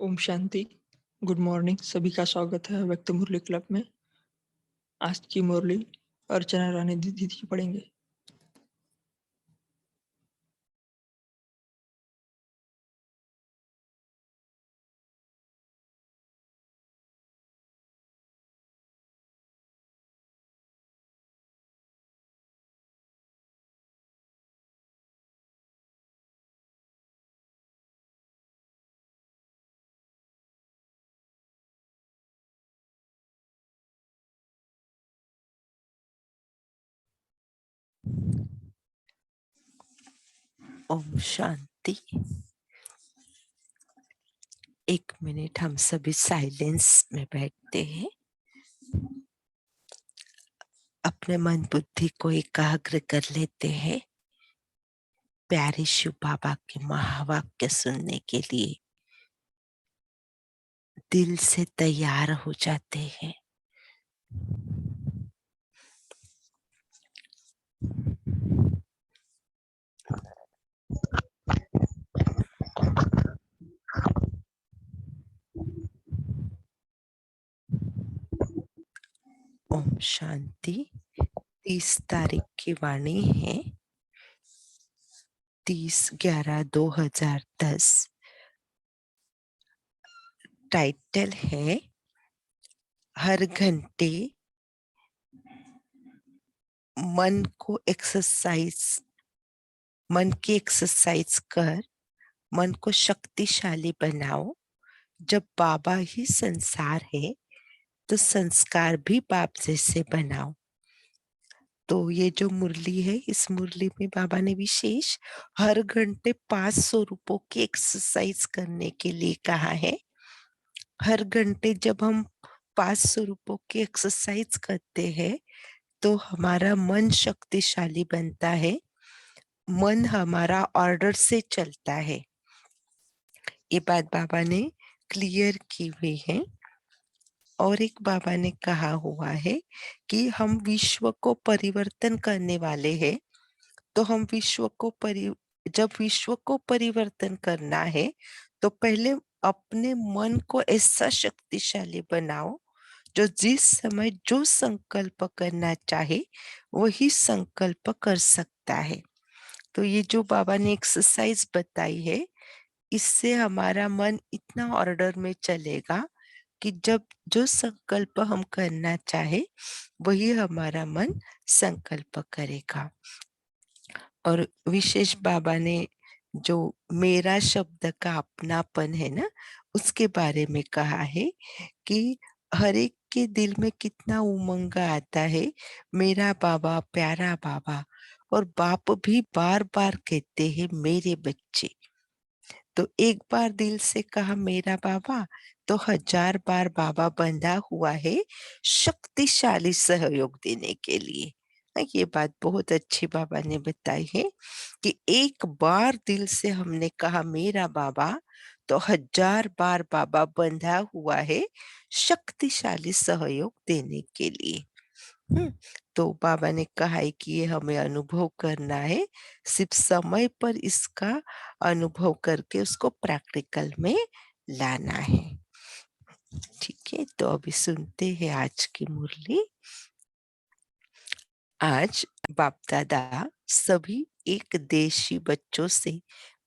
ओम शांति। Good morning. सभी का स्वागत है व्यक्त मुरली क्लब में। आज की मुरली अर्चना रानी दीदी जी पढ़ेंगे। ओम शांति। एक मिनट हम सभी साइलेंस में बैठते हैं। अपने मन बुद्धि को एकाग्र कर लेते हैं प्यारे शिव बाबा के महावाक्य सुनने के लिए दिल से तैयार हो जाते हैं। ओम शांति। 30 तारीख की वाणी है 30/11/2010। टाइटल है हर घंटे मन की एक्सरसाइज कर मन को शक्तिशाली बनाओ। जब बाबा ही संसार है तो संस्कार भी बाप जैसे बनाओ। तो ये जो मुरली है, इस मुरली में बाबा ने विशेष हर घंटे 500 रुपयों की एक्सरसाइज करने के लिए कहा है। हर घंटे जब हम 500 रुपयों की एक्सरसाइज करते हैं तो हमारा मन शक्तिशाली बनता है। मन हमारा ऑर्डर से चलता है। ये बात बाबा ने क्लियर की हुई है। और एक बाबा ने कहा हुआ है कि हम विश्व को परिवर्तन करने वाले हैं। तो हम जब विश्व को परिवर्तन करना है तो पहले अपने मन को ऐसा शक्तिशाली बनाओ जो जिस समय जो संकल्प करना चाहे वही संकल्प कर सकता है। तो ये जो बाबा ने एक्सरसाइज बताई है, इससे हमारा मन इतना ऑर्डर में चलेगा कि जब जो संकल्प हम करना चाहे वही हमारा मन संकल्प करेगा। और विशेष बाबा ने जो मेरा शब्द का अपनापन है ना, उसके बारे में कहा है कि हर एक के दिल में कितना उमंग आता है, मेरा बाबा प्यारा बाबा। और बाप भी बार बार कहते हैं मेरे बच्चे। तो एक बार दिल से कहा मेरा बाबा तो 1000 बार बाबा बंधा हुआ है शक्तिशाली सहयोग देने के लिए। ये बात बहुत अच्छी बाबा ने बताई है कि एक बार दिल से हमने कहा मेरा बाबा तो 1000 बार बाबा बंधा हुआ है शक्तिशाली सहयोग देने के लिए। तो बाबा ने कहा है कि ये हमें अनुभव करना है, सिर्फ समय पर इसका अनुभव करके उसको प्रैक्टिकल में लाना है। ठीक है, तो अभी सुनते हैं आज की मुरली। आज बाप दादा सभी एक देशी बच्चों से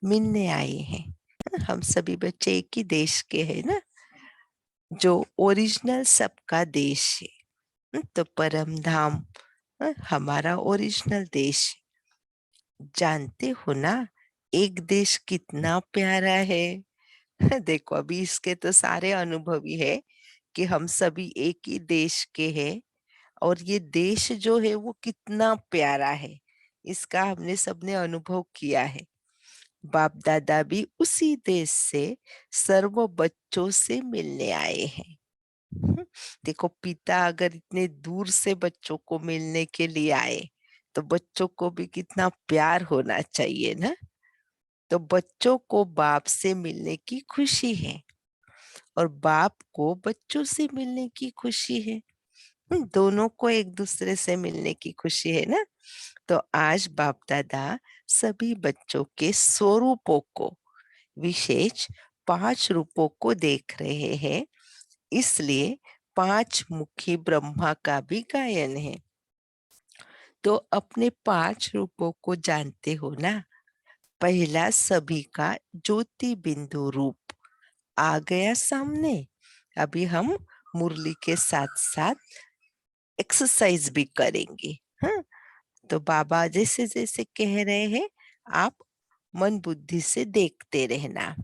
मिलने आए हैं। हम सभी बच्चे एक ही देश के हैं ना, जो ओरिजिनल सबका देश है। तो परम धाम हमारा ओरिजिनल देश। जानते हो ना, एक देश कितना प्यारा है। देखो अभी इसके तो सारे अनुभवी है कि हम सभी एक ही देश के हैं। और ये देश जो है वो कितना प्यारा है, इसका हमने सबने अनुभव किया है। बाप दादा भी उसी देश से सर्व बच्चों से मिलने आए हैं। देखो पिता अगर इतने दूर से बच्चों को मिलने के लिए आए तो बच्चों को भी कितना प्यार होना चाहिए ना। तो बच्चों को बाप से मिलने की खुशी है और बाप को बच्चों से मिलने की खुशी है। दोनों को एक दूसरे से मिलने की खुशी है ना। तो आज बाप दादा सभी बच्चों के स्वरूपों को विशेष 5 रूपों को देख रहे हैं, इसलिए 5 मुखी ब्रह्मा का भी गायन है। तो अपने 5 रूपों को जानते हो ना? पहला सभी का ज्योति बिंदु रूप आ गया सामने। अभी हम मुरली के साथ साथ एक्सरसाइज भी करेंगे। हाँ, तो बाबा जैसे जैसे कह रहे हैं, आप मन बुद्धि से देखते रहना।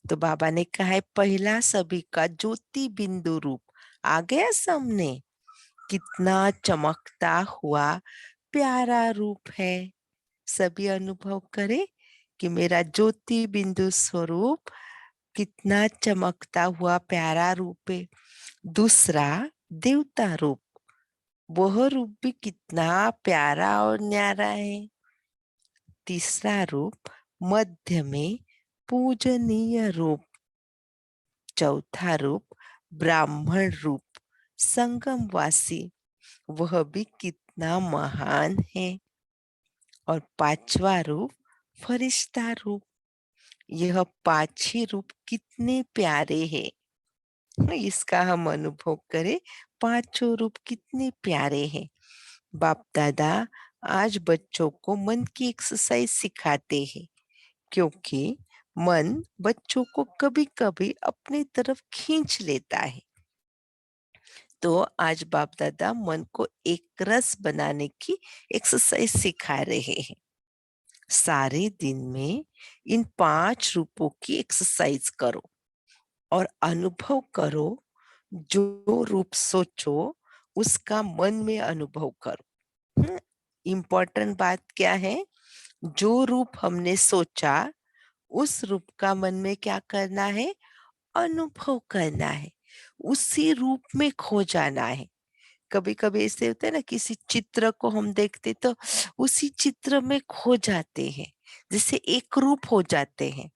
तो बाबा ने कहा है पहला सभी का ज्योति बिंदु रूप आ गया सामने। कितना चमकता हुआ प्यारा रूप है। सभी अनुभव करे कि मेरा ज्योति बिंदु स्वरूप कितना चमकता हुआ प्यारा रूप है। दूसरा देवता रूप, वह रूप भी कितना प्यारा और न्यारा है। तीसरा रूप मध्य में पूजनीय रूप। चौथा रूप ब्राह्मण रूप संगमवासी, वह भी कितना महान है। और पांचवा रूप फरिश्ता रूप। यह पांच ही रूप कितने प्यारे हैं। इसका हम अनुभव करें, पांचों रूप कितने प्यारे हैं। बाप दादा आज बच्चों को मन की एक्सरसाइज सिखाते हैं, क्योंकि मन बच्चों को कभी कभी अपनी तरफ खींच लेता है। तो आज बाप दादा मन को एक रस बनाने की एक्सरसाइज सिखा रहे हैं। सारे दिन में इन 5 रूपों की एक्सरसाइज करो और अनुभव करो। जो रूप सोचो उसका मन में अनुभव करो। इम्पोर्टेंट बात क्या है? जो रूप हमने सोचा उस रूप का मन में क्या करना है? अनुभव करना है। उसी रूप में खो जाना है। कभी कभी ऐसे होता है ना, किसी चित्र को हम देखते तो उसी चित्र में खो जाते हैं, जैसे एक रूप हो जाते हैं।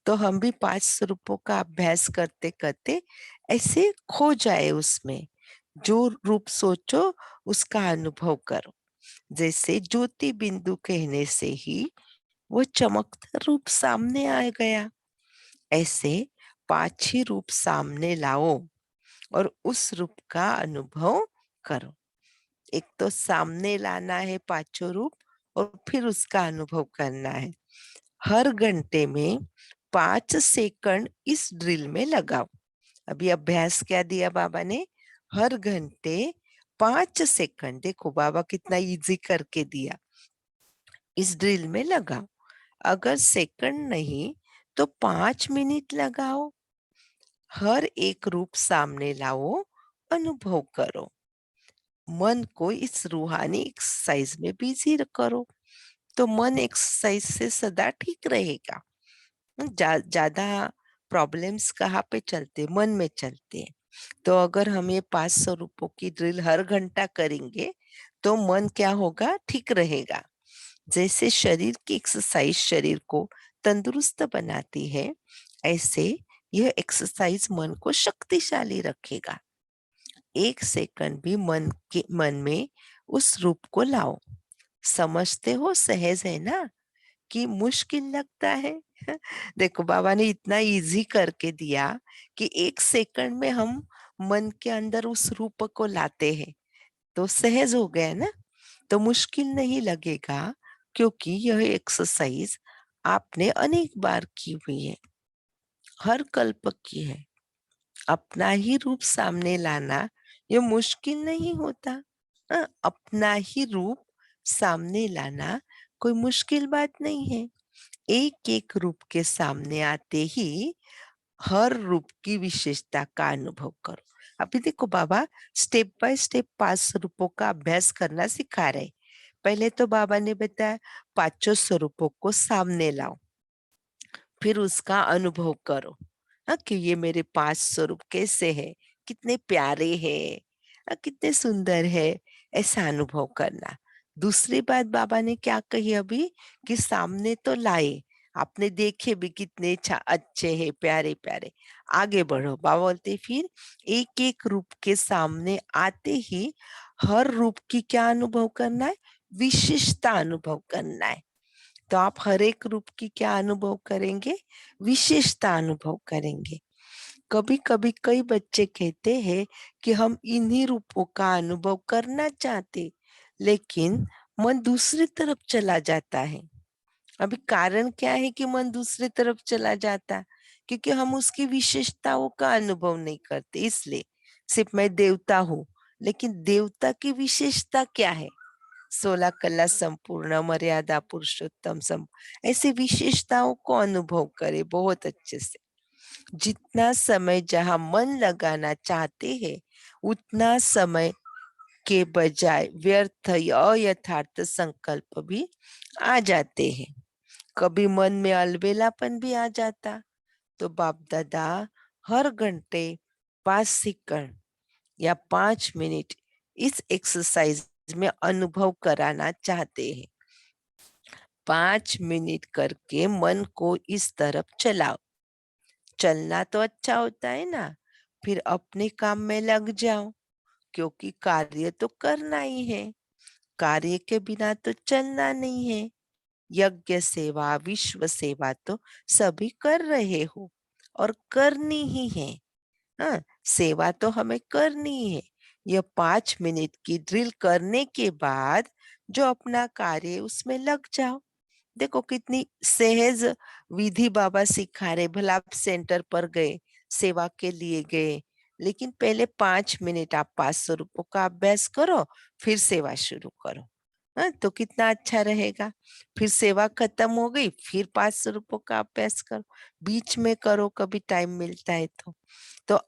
तो हम भी 5 स्वरूपों का अभ्यास करते करते ऐसे खो जाए उसमें। जो रूप सोचो उसका अनुभव करो। जैसे ज्योति बिंदु कहने से ही वो चमकता रूप सामने आ गया। ऐसे 5 ही रूप सामने लाओ और उस रूप का अनुभव करो। एक तो सामने लाना है पांचों रूप, और फिर उसका अनुभव करना है। हर घंटे में 5 सेकंड इस ड्रिल में लगाओ। अभी अभ्यास क्या दिया बाबा ने? हर घंटे 5 सेकंड। देखो बाबा कितना इजी करके दिया। इस ड्रिल में लगाओ। अगर सेकंड नहीं तो 5 मिनट लगाओ। हर एक रूप सामने लाओ, अनुभव करो। मन को इस रूहानी एक्सरसाइज में बिजी करो, तो मन एक्सरसाइज से सदा ठीक रहेगा। ज्यादा प्रॉब्लम्स कहाँ पे चलते? मन में चलते हैं। तो अगर हम ये 500 रुपयों की ड्रिल हर घंटा करेंगे तो मन क्या होगा? ठीक रहेगा। जैसे शरीर की एक्सरसाइज शरीर को तंदुरुस्त बनाती है, ऐसे यह एक्सरसाइज मन को शक्तिशाली रखेगा। 1 सेकंड भी मन में उस रूप को लाओ। समझते हो सहज है ना कि मुश्किल लगता है? देखो बाबा ने इतना इजी करके दिया कि 1 सेकंड में हम मन के अंदर उस रूप को लाते हैं, तो सहज हो गया ना। तो मुश्किल नहीं लगेगा, क्योंकि यह एक्सरसाइज आपने अनेक बार की हुई है, हर कल्प की है। अपना ही रूप सामने लाना ये मुश्किल नहीं होता। अपना ही रूप सामने लाना कोई मुश्किल बात नहीं है। एक एक रूप के सामने आते ही हर रूप की विशेषता का अनुभव करो। अभी देखो बाबा स्टेप बाय स्टेप 5 रूपों का अभ्यास करना सिखा रहे। पहले तो बाबा ने बताया 5 स्वरूपों को सामने लाओ, फिर उसका अनुभव करो। कि ये मेरे 5 स्वरूप कैसे है, कितने प्यारे हैं, कितने सुंदर है, ऐसा अनुभव करना। दूसरी बात बाबा ने क्या कही अभी? कि सामने तो लाए, आपने देखे भी कितने अच्छे हैं, प्यारे प्यारे। आगे बढ़ो। बाबा बोलते फिर एक एक रूप के सामने आते ही हर रूप की क्या अनुभव करना है? विशिष्टता अनुभव करना है। तो आप हर एक रूप की क्या अनुभव करेंगे? विशेषता अनुभव करेंगे। कभी कभी कई बच्चे कहते हैं कि हम इन्हीं रूपों का अनुभव करना चाहते, लेकिन मन दूसरी तरफ चला जाता है। अभी कारण क्या है कि मन दूसरी तरफ चला जाता? क्योंकि हम उसकी विशेषताओं का अनुभव नहीं करते, इसलिए। सिर्फ मैं देवता हूँ, लेकिन देवता की विशेषता क्या है? 16 कला संपूर्ण, मर्यादा पुरुषोत्तम सम, ऐसी विशेषताओं को अनुभव करे बहुत अच्छे से। जितना समय जहाँ मन लगाना चाहते हैं, उतना समय के बजाय व्यर्थ या अयथार्थ संकल्प भी आ जाते हैं। कभी मन में अलबेलापन भी आ जाता, तो बाप दादा हर घंटे 5 सेकंड या 5 मिनट इस एक्सरसाइज में अनुभव कराना चाहते हैं। 5 मिनट करके मन को इस तरफ चलाओ। चलना तो अच्छा होता है ना, फिर अपने काम में लग जाओ, क्योंकि कार्य तो करना ही है। कार्य के बिना तो चलना नहीं है। यज्ञ सेवा, विश्व सेवा तो सभी कर रहे हो और करनी ही है। हाँ, सेवा तो हमें करनी ही है। यह 5 मिनट की ड्रिल करने के बाद जो अपना कार्य है, उसमें लग जाओ। देखो कितनी सहज विधि बाबा सिखा रहे। भला आप सेंटर पर गए, सेवा के लिए गए, लेकिन पहले 5 मिनट आप 500 रुपयों का अभ्यास करो, फिर सेवा शुरू करो। हाँ, तो कितना अच्छा रहेगा। फिर सेवा खत्म हो गई, फिर 500 रुपयों का अभ्यास करो, बीच में करो कभी टाइम मिलता है तो। तो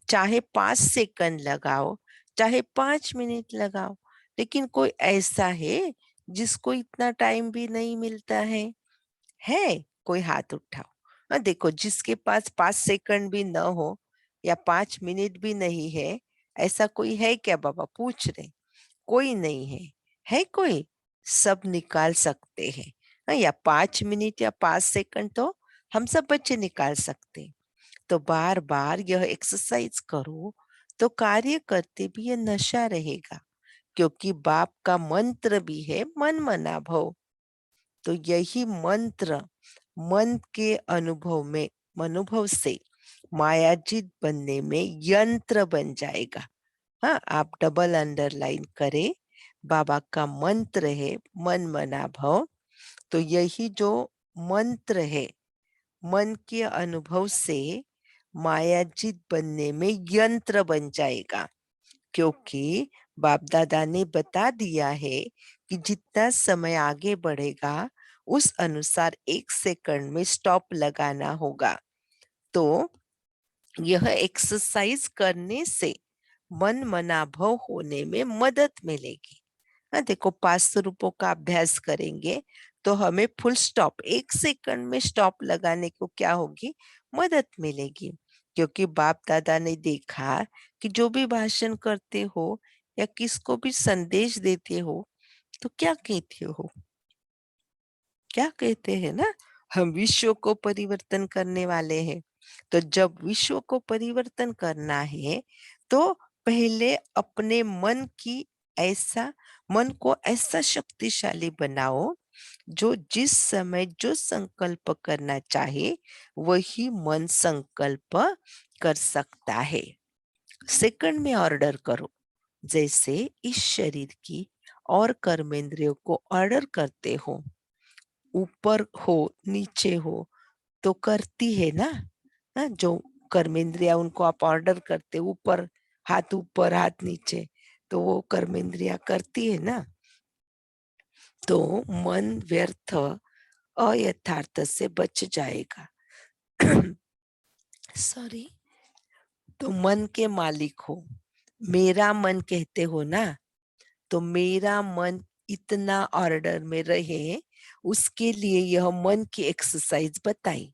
चाहे 5 सेकंड लगाओ, चाहे 5 मिनट लगाओ, लेकिन कोई ऐसा है जिसको इतना टाइम भी नहीं मिलता है? कोई हाथ उठाओ। देखो जिसके पास 5 सेकंड भी न हो या 5 मिनट भी नहीं है, ऐसा कोई है क्या बाबा? पूछ रहे। कोई नहीं है। है कोई? सब निकाल सकते हैं। या 5 मिनट या 5 सेकंड तो हम सब बच्चे निकाल सकते हैं। तो बार बार यह एक्सरसाइज करो, तो कार्य करते भी ये नशा रहेगा, क्योंकि बाप का मंत्र भी है मन मना भव। तो यही मंत्र मन के अनुभव में, अनुभव से मायाजीत बनने में यंत्र बन जाएगा। हाँ, आप डबल अंडरलाइन करें। बाबा का मंत्र है मन मना भव। तो यही जो मंत्र है, मन के अनुभव से मायाजीत बनने में यंत्र बन जाएगा, क्योंकि बाप दादा ने बता दिया है कि जितना समय आगे बढ़ेगा, उस अनुसार 1 सेकंड में स्टॉप लगाना होगा। तो यह एक्सरसाइज करने से मन मनाभव होने में मदद मिलेगी। हाँ, देखो 500 रुपयों का अभ्यास करेंगे तो हमें फुल स्टॉप 1 सेकंड में स्टॉप लगाने को क्या होगी? मदद मिलेगी। क्योंकि बाप दादा ने देखा कि जो भी भाषण करते हो या किसको भी संदेश देते हो, तो क्या कहते हो? क्या कहते हैं ना, हम विश्व को परिवर्तन करने वाले हैं। तो जब विश्व को परिवर्तन करना है, तो पहले अपने मन को ऐसा शक्तिशाली बनाओ, जो जिस समय जो संकल्प करना चाहे, वही मन संकल्प कर सकता है। सेकंड में ऑर्डर करो, जैसे इस शरीर की और कर्मेंद्रियों को ऑर्डर करते हो। ऊपर हो, नीचे हो, तो करती है ना। जो कर्मेंद्रिया उनको आप ऑर्डर करते, ऊपर हाथ नीचे, तो वो कर्मेंद्रिया करती है ना। तो मन व्यर्थ अयथार्थ से बच जाएगा। सॉरी। तो मन के मालिक हो, मेरा मन कहते हो ना, तो मेरा मन इतना ऑर्डर में रहे, उसके लिए यह मन की एक्सरसाइज बताई।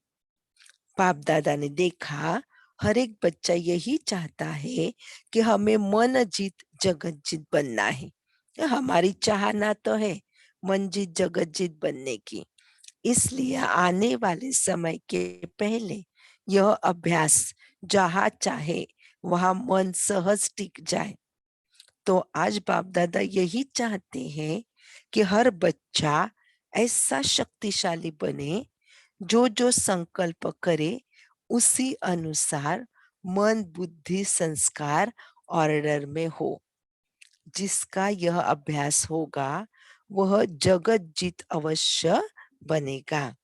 बाप दादा ने देखा हर एक बच्चा यही चाहता है कि हमें मन जीत जगत जीत बनना है। हमारी चाहना तो है मन जीत जगत जीत बनने की। इसलिए आने वाले समय के पहले यह अभ्यास जहाँ चाहे वहां मन सहज टिक जाए। तो आज बाप दादा यही चाहते हैं कि हर बच्चा ऐसा शक्तिशाली बने, जो जो संकल्प करे उसी अनुसार मन बुद्धि संस्कार ऑर्डर में हो। जिसका यह अभ्यास होगा वह जगत जीत अवश्य बनेगा।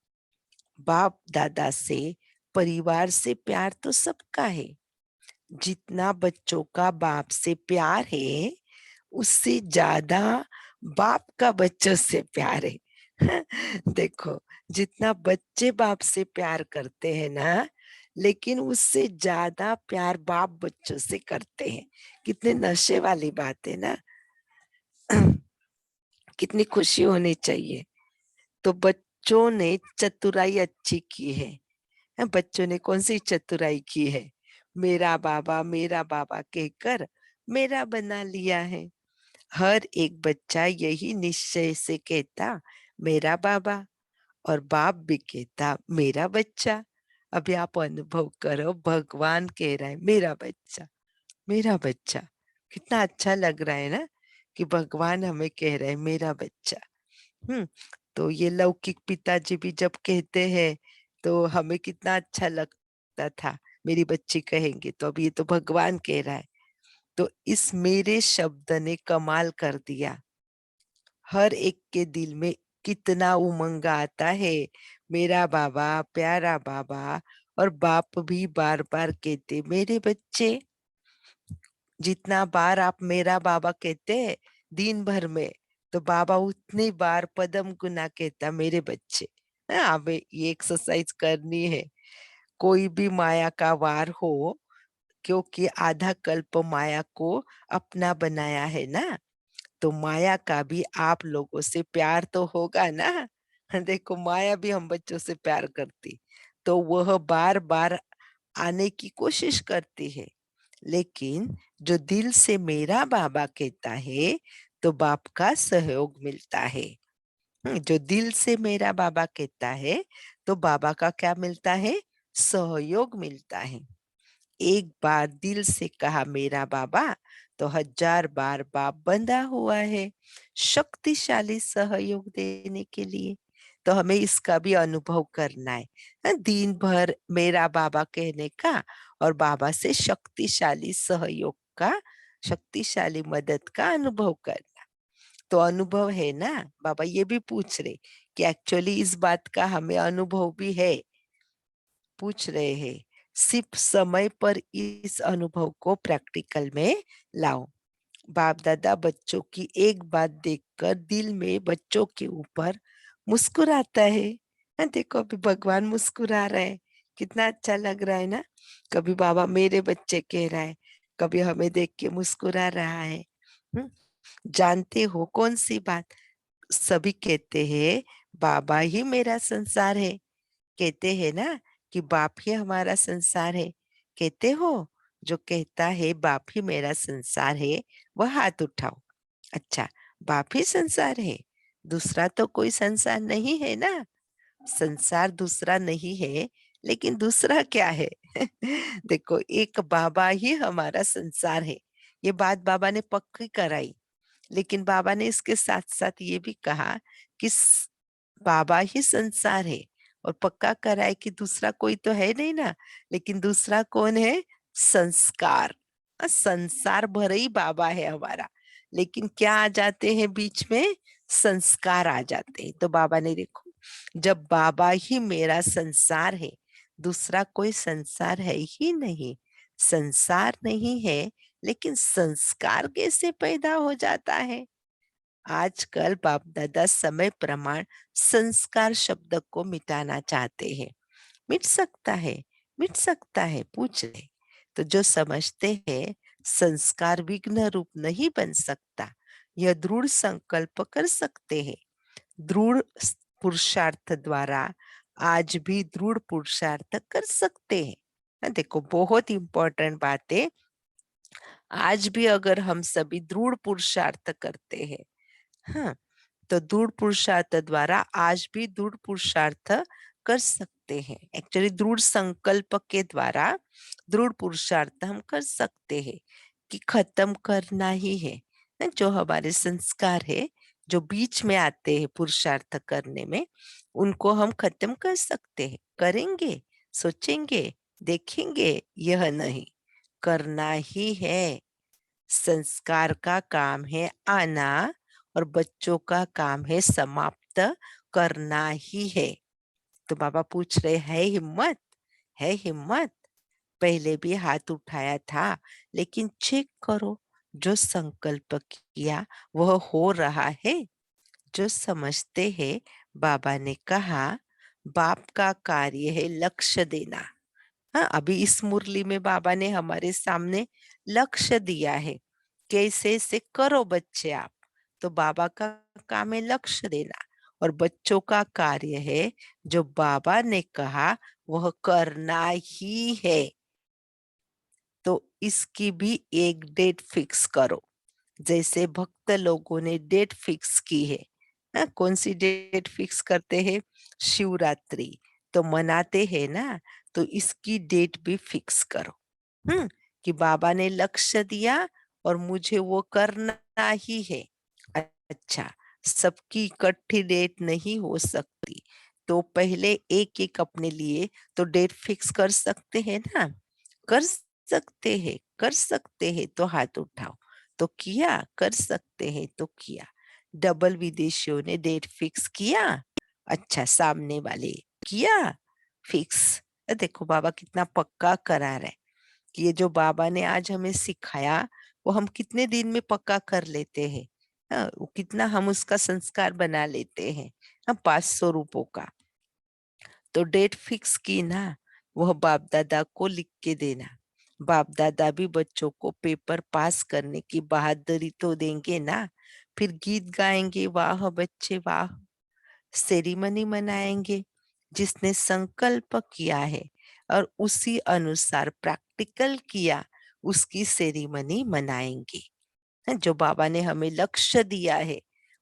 बाप दादा से परिवार से प्यार तो सबका है। जितना बच्चों का बाप से प्यार है उससे ज्यादा बाप का बच्चों से प्यार है। देखो, जितना बच्चे बाप से प्यार करते हैं ना, लेकिन उससे ज्यादा प्यार बाप बच्चों से करते हैं। कितने नशे वाली बात है ना। कितनी खुशी होनी चाहिए। तो बच्चों ने चतुराई अच्छी की है। बच्चों ने कौन सी चतुराई की है? मेरा बाबा कहकर मेरा बना लिया है। हर एक बच्चा यही निश्चय से कहता मेरा बाबा, और बाप भी कहता मेरा बच्चा। अभी आप अनुभव करो, भगवान कह रहा है मेरा बच्चा, मेरा बच्चा। कितना अच्छा लग रहा है ना कि भगवान हमें कह रहे हैं मेरा बच्चा। हम्म। तो ये लौकिक पिताजी भी जब कहते हैं तो हमें कितना अच्छा लगता था, मेरी बच्ची कहेंगे, तो अब ये तो भगवान कह रहा है। तो इस मेरे शब्द ने कमाल कर दिया। हर एक के दिल में कितना उमंग आता है, मेरा बाबा, प्यारा बाबा। और बाप भी बार बार कहते मेरे बच्चे। जितना बार आप मेरा बाबा कहते हैं दिन भर में, तो बाबा उतनी बार पदम गुना कहता मेरे बच्चे। हमें ये एक्सरसाइज करनी है। कोई भी माया का वार हो, क्योंकि आधा कल्प माया को अपना बनाया है ना, तो माया का भी आप लोगों से प्यार तो होगा ना। देखो, माया भी हम बच्चों से प्यार करती, तो वह बार बार आने की कोशिश करती है। लेकिन जो दिल से मेरा बाबा कहता है, तो बाप का सहयोग मिलता है। जो दिल से मेरा बाबा कहता है, तो बाबा का क्या मिलता है? सहयोग मिलता है। एक बार दिल से कहा मेरा बाबा, तो हजार बार बाप बंधा हुआ है शक्तिशाली सहयोग देने के लिए। तो हमें इसका भी अनुभव करना है। दिन भर मेरा बाबा कहने का और बाबा से शक्तिशाली सहयोग का, शक्तिशाली मदद का अनुभव करना। तो अनुभव है ना? बाबा ये भी पूछ रहे कि एक्चुअली इस बात का हमें अनुभव भी है। पूछ रहे हैं सिर्फ समय पर इस अनुभव को प्रैक्टिकल में लाओ। बाप दादा बच्चों की एक बात देखकर दिल में बच्चों के ऊपर मुस्कुराता है। देखो, अभी भगवान मुस्कुरा रहे हैं। कितना अच्छा लग रहा है ना। कभी बाबा मेरे बच्चे कह रहा है, कभी हमें देख के मुस्कुरा रहा है। हम्म, जानते हो कौन सी बात? सभी कहते हैं बाबा ही मेरा संसार है। कहते हैं ना कि बाप ही हमारा संसार है। कहते हो? जो कहता है बाप ही मेरा संसार है, वह हाथ उठाओ। अच्छा, बाप ही संसार है, दूसरा तो कोई संसार नहीं है ना। संसार दूसरा नहीं है, लेकिन दूसरा क्या है? देखो, एक बाबा ही हमारा संसार है। ये बात बाबा ने पक्की कराई। लेकिन बाबा ने इसके साथ साथ ये भी कहा कि बाबा ही संसार है, और पक्का करा है कि दूसरा कोई तो है नहीं ना। लेकिन दूसरा कौन है? संस्कार। संसार भर ही बाबा है हमारा, लेकिन क्या आ जाते हैं बीच में? संस्कार आ जाते हैं। तो बाबा ने देखो, जब बाबा ही मेरा संसार है, दूसरा कोई संसार है ही नहीं। संसार नहीं है, लेकिन संस्कार कैसे पैदा हो जाता है? आजकल बाप दादा समय प्रमाण संस्कार शब्द को मिटाना चाहते हैं। मिट सकता है? मिट सकता है, पूछ ले। तो जो समझते हैं संस्कार विघ्न रूप नहीं बन सकता, यह दृढ़ संकल्प कर सकते हैं। दृढ़ पुरुषार्थ द्वारा आज भी दृढ़ पुरुषार्थ कर सकते हैं। देखो, बहुत इंपॉर्टेंट बात है। आज भी अगर हम सभी दृढ़ पुरुषार्थ करते हैं, हाँ, तो दृढ़ पुरुषार्थ द्वारा आज भी दृढ़ पुरुषार्थ कर सकते हैं। एक्चुअली दृढ़ संकल्प के द्वारा दृढ़ पुरुषार्थ हम कर सकते हैं कि खत्म करना ही है। जो हमारे संस्कार है, जो बीच में आते हैं पुरुषार्थ करने में, उनको हम खत्म कर सकते हैं। करेंगे, सोचेंगे, देखेंगे, यह नहीं, करना ही है। संस्कार का काम है आना और बच्चों का काम है समाप्त करना ही है। तो बाबा पूछ रहे, है हिम्मत? है हिम्मत? पहले भी हाथ उठाया था, लेकिन चेक करो, जो संकल्प किया वह हो रहा है। जो समझते हैं, बाबा ने कहा, बाप का कार्य है लक्ष्य देना। हाँ, अभी इस मुरली में बाबा ने हमारे सामने लक्ष्य दिया है, कैसे से करो बच्चे आप। तो बाबा का काम है लक्ष्य देना, और बच्चों का कार्य है जो बाबा ने कहा वह करना ही है। तो इसकी भी एक डेट फिक्स करो, जैसे भक्त लोगों ने डेट फिक्स की है। कौन सी डेट फिक्स करते हैं? शिवरात्रि तो मनाते हैं ना, तो इसकी डेट भी फिक्स करो। कि बाबा ने लक्ष्य दिया और मुझे वो करना ही है। अच्छा, सबकी इकट्ठी डेट नहीं हो सकती, तो पहले एक एक अपने लिए तो डेट फिक्स कर सकते हैं ना। कर सकते हैं, कर सकते हैं तो हाथ उठाओ। तो किया, कर सकते हैं तो किया। डबल विदेशियों ने डेट फिक्स किया। अच्छा, सामने वाले किया फिक्स। देखो बाबा कितना पक्का करा रहे, कि ये जो बाबा ने आज हमें सिखाया वो हम कितने दिन में पक्का कर लेते हैं। वो कितना हम उसका संस्कार बना लेते हैं। 500 रुपयों का तो डेट फिक्स की ना, वह बाप दादा को लिख के देना। बाप दादा भी बच्चों को पेपर पास करने की बहादुरी तो देंगे ना। फिर गीत गाएंगे, वाह बच्चे वाह। सेरेमनी मनाएंगे, जिसने संकल्प किया है और उसी अनुसार प्रैक्टिकल किया, उसकी सेरेमनी मनाएंगे। जो बाबा ने हमें लक्ष्य दिया है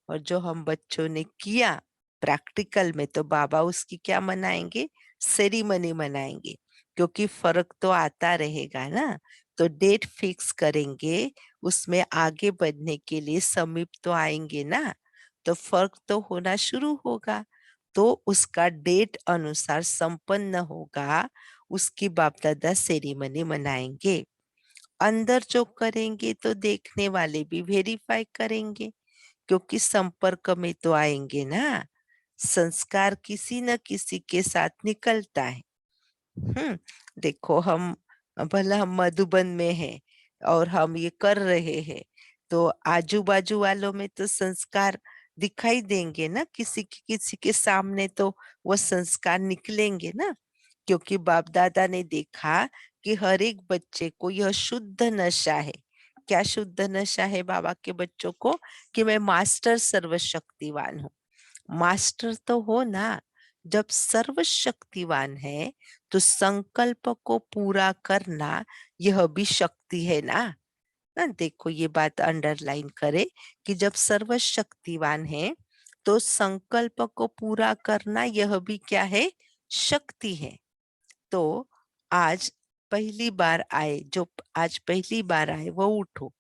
और जो हम बच्चों ने किया प्रैक्टिकल में, तो बाबा उसकी क्या मनाएंगे? सेरेमनी मनाएंगे। क्योंकि फर्क तो आता रहेगा ना, तो डेट फिक्स करेंगे, उसमें आगे बढ़ने के लिए समीप तो आएंगे ना, तो फर्क तो होना शुरू होगा। तो उसका डेट अनुसार संपन्न होगा, उसकी बाप दादा सेरेमनी मनाएंगे। अंदर जो करेंगे तो देखने वाले भी वेरीफाई करेंगे, क्योंकि संपर्क में तो आएंगे ना। संस्कार किसी न किसी के साथ निकलता है। देखो हम, भला हम मधुबन में हैं और हम ये कर रहे हैं, तो आजू बाजू वालों में तो संस्कार दिखाई देंगे ना, किसी के सामने तो वो संस्कार निकलेंगे ना। क्योंकि बाप दादा ने देखा कि हर एक बच्चे को यह शुद्ध नशा है। क्या शुद्ध नशा है बाबा के बच्चों को? कि मैं मास्टर सर्वशक्तिवान हूँ। मास्टर तो हो ना, जब सर्वशक्तिवान है तो संकल्प को पूरा करना यह भी शक्ति है ना। देखो ये बात अंडरलाइन करे, कि जब सर्वशक्तिवान है तो संकल्प को पूरा करना यह भी क्या है? शक्ति है। तो आज पहली बार आए, जो आज पहली बार आए वो उठो।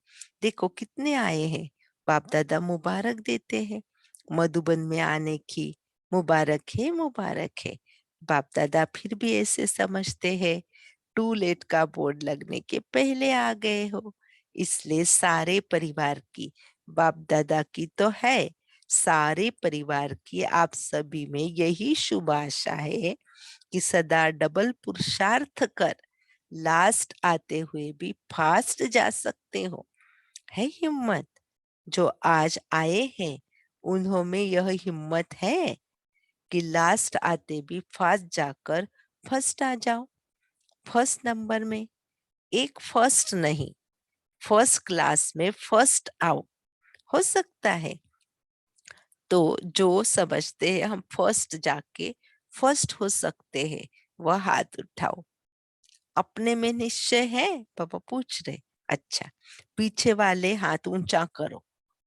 देखो कितने आए हैं, बाप दादा मुबारक देते हैं। मधुबन में आने की मुबारक है, मुबारक है। बाप दादा फिर भी ऐसे समझते हैं, टू लेट का बोर्ड लगने के पहले आ गए हो। इसलिए सारे परिवार की, बाप दादा की तो है, सारे परिवार की आप सभी में यही शुभ आशा है कि सदा डबल पुरुषार्थ कर लास्ट आते हुए भी फास्ट जा सकते हो। है हिम्मत? जो आज आए हैं उन्हों में यह हिम्मत है कि लास्ट आते भी फास्ट जाकर फर्स्ट आ जाओ। फर्स्ट नंबर में, एक फर्स्ट नहीं, फर्स्ट क्लास में फर्स्ट आओ। हो सकता है, तो जो समझते हैं हम फर्स्ट जाके फर्स्ट हो सकते हैं, वह हाथ उठाओ। अपने में निश्चय है? पापा पूछ रहे। अच्छा, पीछे वाले हाथ ऊंचा करो।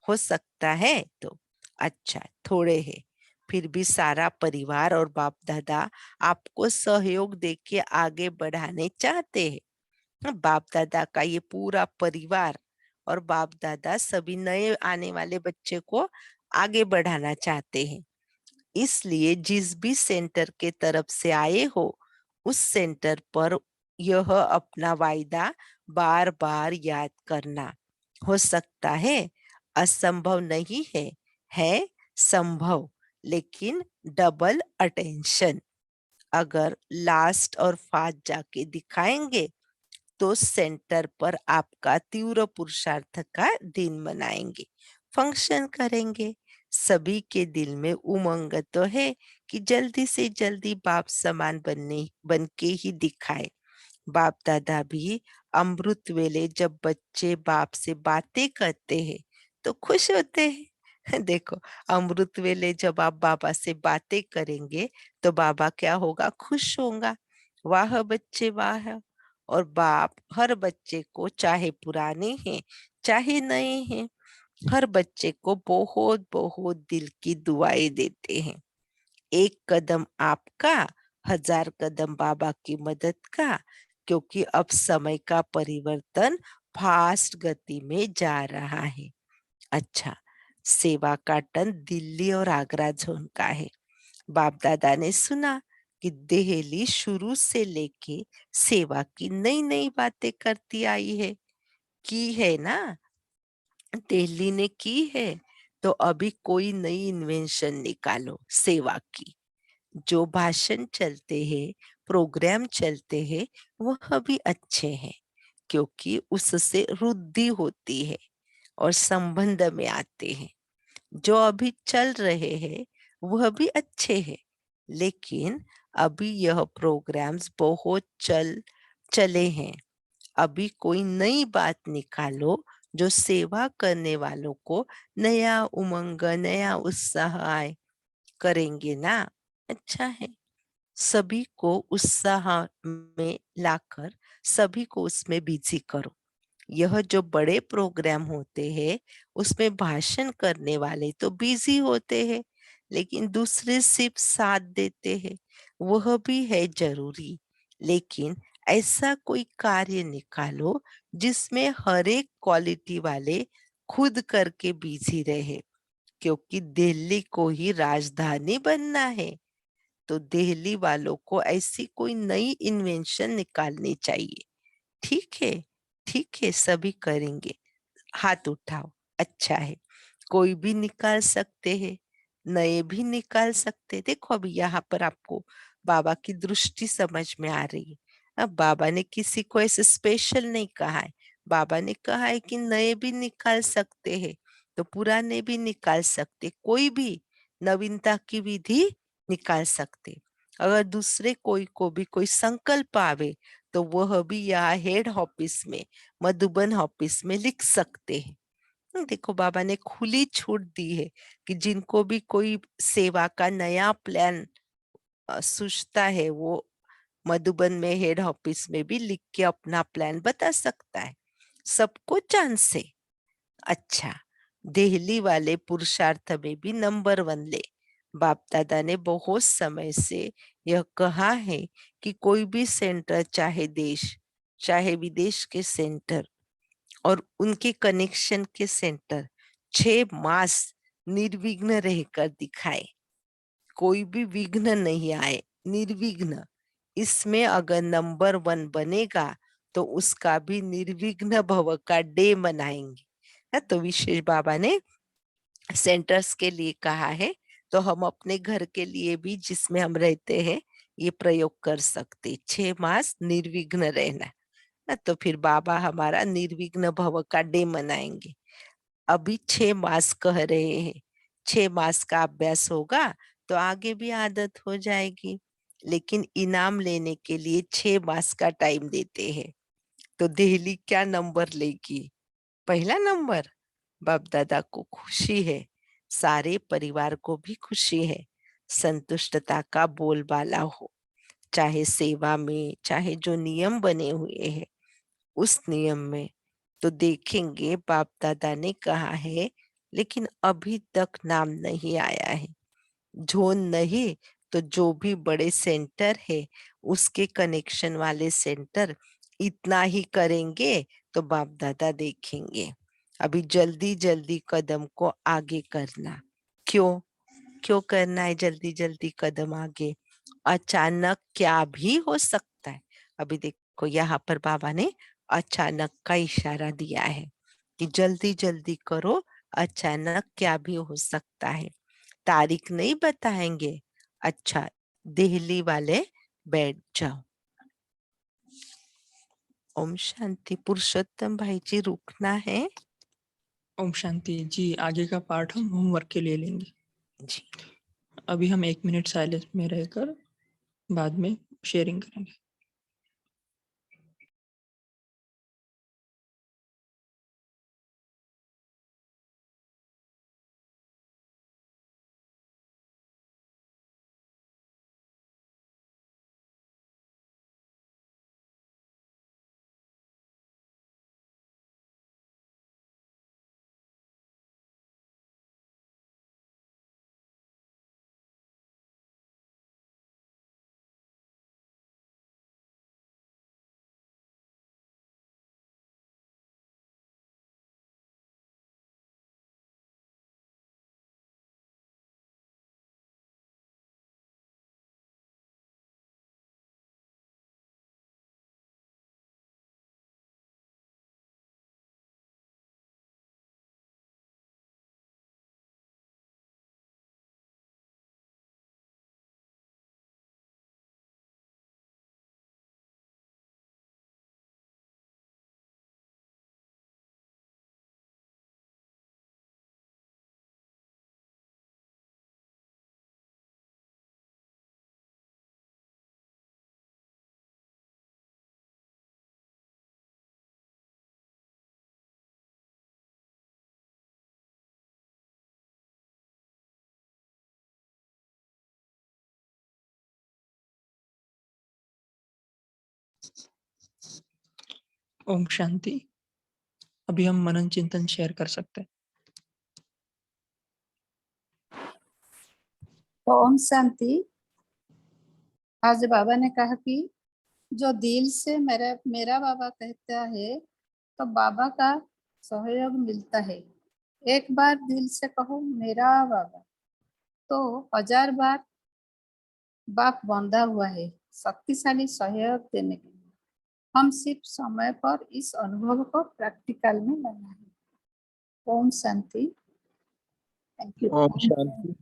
हो सकता है तो अच्छा, थोड़े है, फिर भी सारा परिवार और बाप दादा आपको सहयोग देके आगे बढ़ाने चाहते हैं। बाप दादा का ये पूरा परिवार और बाप दादा सभी नए आने वाले बच्चे को आगे बढ़ाना चाहते हैं। इसलिए जिस भी सेंटर के तरफ से आए हो, उस सेंटर पर यह अपना वायदा बार बार याद करना। हो सकता है असंभव नहीं है संभव, लेकिन डबल अटेंशन। अगर लास्ट और फास्ट जाके दिखाएंगे तो सेंटर पर आपका तीव्र पुरुषार्थ का दिन मनाएंगे, फंक्शन करेंगे। सभी के दिल में उमंग तो है कि जल्दी से जल्दी बाप समान बन के ही दिखाए। बाप दादा भी अमृत वेले जब बच्चे बाप से बातें करते हैं तो खुश होते हैं। देखो, अमृत वेले जब आप बाबा से बातें करेंगे तो बाबा क्या होगा, खुश होगा। वाह बच्चे वाह। और बाप हर बच्चे को, चाहे पुराने हैं चाहे नए हैं, हर बच्चे को बहुत बहुत दिल की दुआएं देते हैं। एक कदम आपका, हजार कदम बाबा की मदद का, क्योंकि अब समय का परिवर्तन फास्ट गति में जा रहा है। अच्छा, सेवा का टन दिल्ली और आगरा जोन का है। बाप दादा ने सुना कि दिल्ली शुरू से लेके सेवा की नई नई बातें करती आई है। की है ना, दिल्ली ने की है। तो अभी कोई नई इन्वेंशन निकालो सेवा की। जो भाषण चलते हैं, प्रोग्राम चलते हैं, वह भी अच्छे हैं, क्योंकि उससे वृद्धि होती है और संबंध में आते हैं। जो अभी चल रहे हैं वह भी अच्छे हैं, लेकिन अभी यह प्रोग्राम्स बहुत चले हैं। अभी कोई नई बात निकालो जो सेवा करने वालों को नया उमंग, नया उत्साह आए। करेंगे ना, अच्छा है। सभी को उत्साह में लाकर सभी को उसमें बिजी करो। यह जो बड़े प्रोग्राम होते हैं उसमें भाषण करने वाले तो बिजी होते हैं, लेकिन दूसरे सिर्फ साथ देते हैं। वह भी है जरूरी, लेकिन ऐसा कोई कार्य निकालो जिसमें हर एक क्वालिटी वाले खुद करके बिजी रहे, क्योंकि दिल्ली को ही राजधानी बनना है। तो दिल्ली वालों को ऐसी कोई नई इन्वेंशन निकालनी चाहिए। ठीक है, ठीक है, सभी करेंगे। हाथ उठाओ, अच्छा है। कोई भी निकाल सकते हैं, नए भी निकाल सकते हैं। देखो, अभी यहाँ पर आपको बाबा की दृष्टि समझ में आ रही है। अब बाबा ने किसी को ऐसे स्पेशल नहीं कहा है। बाबा ने कहा है कि नए भी निकाल सकते हैं, तो पुराने भी निकाल सकते, कोई भी नवीनता की विधि निकाल सकते। अगर दूसरे कोई को भी कोई संकल्प आवे तो वह भी यहाँ हेड ऑफिस में, मधुबन ऑफिस में लिख सकते हैं। देखो, बाबा ने खुली छूट दी है कि जिनको भी कोई सेवा का नया प्लान सूझता है, वो मधुबन में हेड ऑफिस में भी लिख के अपना प्लान बता सकता है, सबको चांस है। अच्छा, दिल्ली वाले पुरुषार्थ में भी नंबर वन ले। बाप दादा ने बहुत समय से यह कहा है कि कोई भी सेंटर, चाहे देश चाहे विदेश के सेंटर और उनके कनेक्शन के सेंटर 6 मास निर्विघ्न रहकर दिखाए। कोई भी विघ्न नहीं आए, निर्विघ्न। इसमें अगर नंबर वन बनेगा तो उसका भी निर्विघ्न भव का डे मनाएंगे। तो विशेष बाबा ने सेंटर्स के लिए कहा है, तो हम अपने घर के लिए भी, जिसमें हम रहते हैं, ये प्रयोग कर सकते। 6 मास निर्विघ्न रहना। तो फिर बाबा हमारा निर्विघ्न भव का डे मनाएंगे। अभी 6 मास कह रहे हैं, 6 मास का अभ्यास होगा तो आगे भी आदत हो जाएगी। लेकिन इनाम लेने के लिए 6 मास का टाइम देते हैं। तो दिल्ली क्या नंबर लेगी? पहला नंबर। बाप दादा को खुशी है, सारे परिवार को भी खुशी है। संतुष्टता का बोलबाला हो, चाहे सेवा में, चाहे जो नियम बने हुए हैं उस नियम में। तो देखेंगे, बाप दादा ने कहा है, लेकिन अभी तक नाम नहीं आया है। जोन नहीं तो जो भी बड़े सेंटर है उसके कनेक्शन वाले सेंटर इतना ही करेंगे तो बाप दादा देखेंगे। अभी जल्दी जल्दी कदम को आगे करना। क्यों क्यों करना है जल्दी जल्दी कदम आगे? अचानक क्या भी हो सकता है। अभी देखो यहाँ पर बाबा ने अचानक का इशारा दिया है कि जल्दी जल्दी करो, अचानक क्या भी हो सकता है। तारीख नहीं बताएंगे। अच्छा, दिल्ली वाले बैठ जाओ। ओम शांति। पुरुषोत्तम भाई जी रुकना है ओम शांति जी। आगे का पार्ट हम होमवर्क के लिए लेंगे। जी। अभी हम 1 मिनट साइलेंस में रहकर बाद में शेयरिंग करेंगे। ओम शांति। अभी हम मनन चिंतन शेयर कर सकते हैं। तो ओम शांति। आज बाबा ने कहा कि जो दिल से मेरा बाबा कहता है तो बाबा का सहयोग मिलता है। एक बार दिल से कहो मेरा बाबा, तो 1000 बार बाप बंधा हुआ है शक्तिशाली सहयोग देने के लिए। हम सिर्फ समय पर इस अनुभव को प्रैक्टिकल में लाना है। ओम शांति। Thank you. ओम शांति।